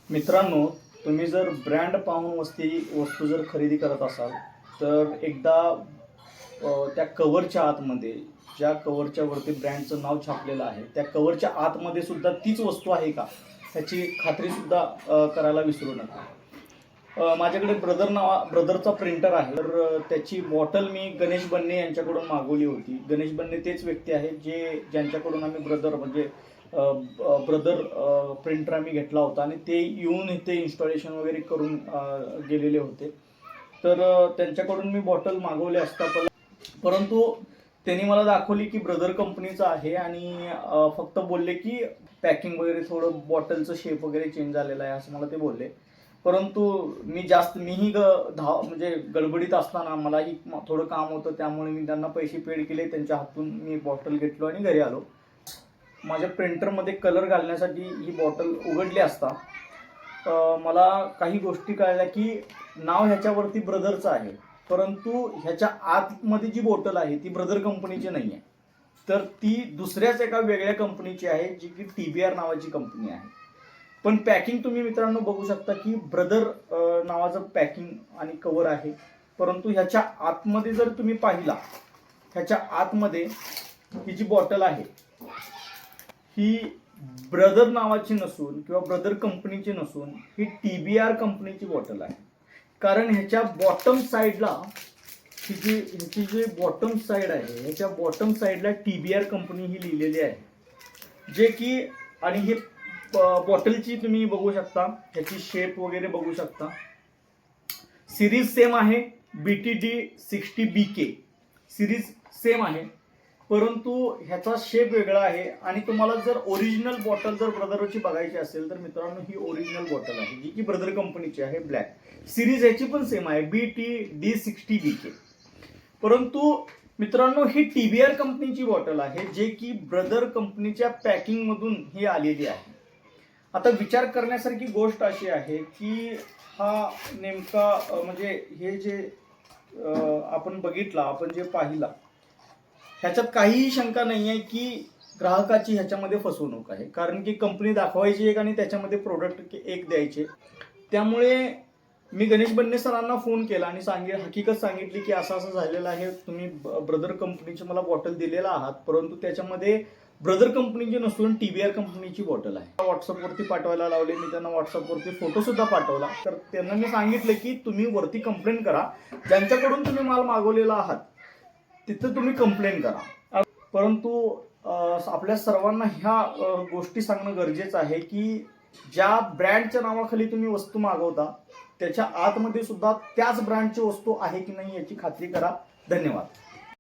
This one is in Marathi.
मित्रांनो, तुम्ही जर ब्रँड पाहून वस्तू जर खरेदी करत असाल तर एकदा त्या कव्हरच्या आतमध्ये ज्या कव्हरच्या वरती ब्रँडचं नाव छापलेलं आहे त्या कव्हरच्या आतमध्ये सुद्धा तीच वस्तू आहे का ह्याची खात्री सुद्धा करायला विसरू नका. माझ्याकडे ब्रदरचा प्रिंटर आहे, तर त्याची बॉटल मी गणेश बन्ने यांच्याकडून मागवली होती. गणेश बन्ने तेच व्यक्ती आहेत ज्यांच्याकडून आम्ही ब्रदर प्रिंटर आम्ही घेतला होता आणि ते येऊन इथे इन्स्टॉलेशन वगैरे करून गेलेले होते. तर त्यांच्याकडून मी बॉटल मागवली असता, परंतु त्यांनी मला दाखवली की ब्रदर कंपनीचं आहे आणि फक्त बोलले की पॅकिंग वगैरे थोडं बॉटलचं शेप वगैरे चेंज झालेलं आहे असं मला ते बोलले. परंतु मीही म्हणजे गडबडीत असताना मलाही थोडं काम होतं, त्यामुळे मी त्यांना पैसे पेड केले. त्यांच्या हातून मी बॉटल घेतलो आणि घरी आलो. माझ्या प्रिंटरमध्ये कलर घालण्यासाठी ही बॉटल उघडली असता मला काही गोष्टी कळल्या की नाव ह्याच्यावरती ब्रदरचं आहे, परंतु ह्याच्या आतमध्ये जी बॉटल आहे ती ब्रदर कंपनीची नाही आहे, तर ती दुसऱ्याच एका वेगळ्या कंपनीची आहे, जी की TBR नावाची कंपनी आहे. पण पॅकिंग तुम्ही मित्रांनो बघू शकता की ब्रदर नावाचं पॅकिंग आणि कव्हर आहे, परंतु ह्याच्या आतमध्ये जर तुम्ही पाहिला, ह्याच्या आतमध्ये ही जी बॉटल आहे ही ब्रदर नावाची नसून किंवा ब्रदर कंपनीची नसून ही TBR कंपनीची बॉटल आहे. कारण ह्याच्या बॉटम साईडला ह्याची जी बॉटम साईड आहे, ह्याच्या बॉटम साईडला TBR कंपनी ही लिहिलेली आहे, जे की आणि हे बॉटलची तुम्ही बघू शकता, ह्याची शेप वगैरे बघू शकता. सिरीज सेम आहे, BTD 60BK सिरीज सेम आहे, परंतु ह्याचा शेप वेगळा आहे. आणि तुम्हाला जर ओरिजिनल बॉटल जर ब्रदरची बघायची असेल तर मित्रांनो ही ओरिजिनल बॉटल आहे, जी की ब्रदर कंपनीची आहे. ब्लॅक सिरीज ह्याची पण सेम आहे, BTD 60BK. परंतु मित्रांनो ही TBR कंपनीची बॉटल आहे, जे की ब्रदर कंपनीच्या पॅकिंग मधून ही आलेली आहे. आता विचार करण्यासारखी गोष्ट अशी आहे की हा नेमका म्हणजे हे जे आपण बघितला, आपण जे पाहिला, ह्याच्यात काहीही शंका नाही आहे की ग्राहकाची ह्याच्यामध्ये फसवणूक आहे. कारण की कंपनी दाखवायची एक आणि त्याच्यामध्ये प्रोडक्ट एक द्यायचे. त्यामुळे मी गणेश बन्ने सरांना फोन केला आणि हकीकत सांगितली की असं असं झालेलं आहे, तुम्ही ब्रदर कंपनीची मला बॉटल दिलेला आहात, परंतु त्याच्यामध्ये ब्रदर कंपनीची नसून TBR कंपनीची बॉटल आहे. व्हॉट्सअपवरती पाठवायला लावले, मी त्यांना व्हॉट्सअपवरती फोटो सुद्धा पाठवला. तर त्यांना मी सांगितलं की तुम्ही वरती कंप्लेंट करा, ज्यांच्याकडून तुम्ही माल मागवलेला आहात तिथं तुम्ही कंप्लेंट करा. परंतु आपल्या सर्वांना ह्या गोष्टी सांगणं गरजेचं आहे की ज्या ब्रँडच्या नावाखाली तुम्ही वस्तू मागवता त्याच्या आतमध्ये सुद्धा त्याच ब्रँडची वस्तू आहे की नाही याची खात्री करा. धन्यवाद.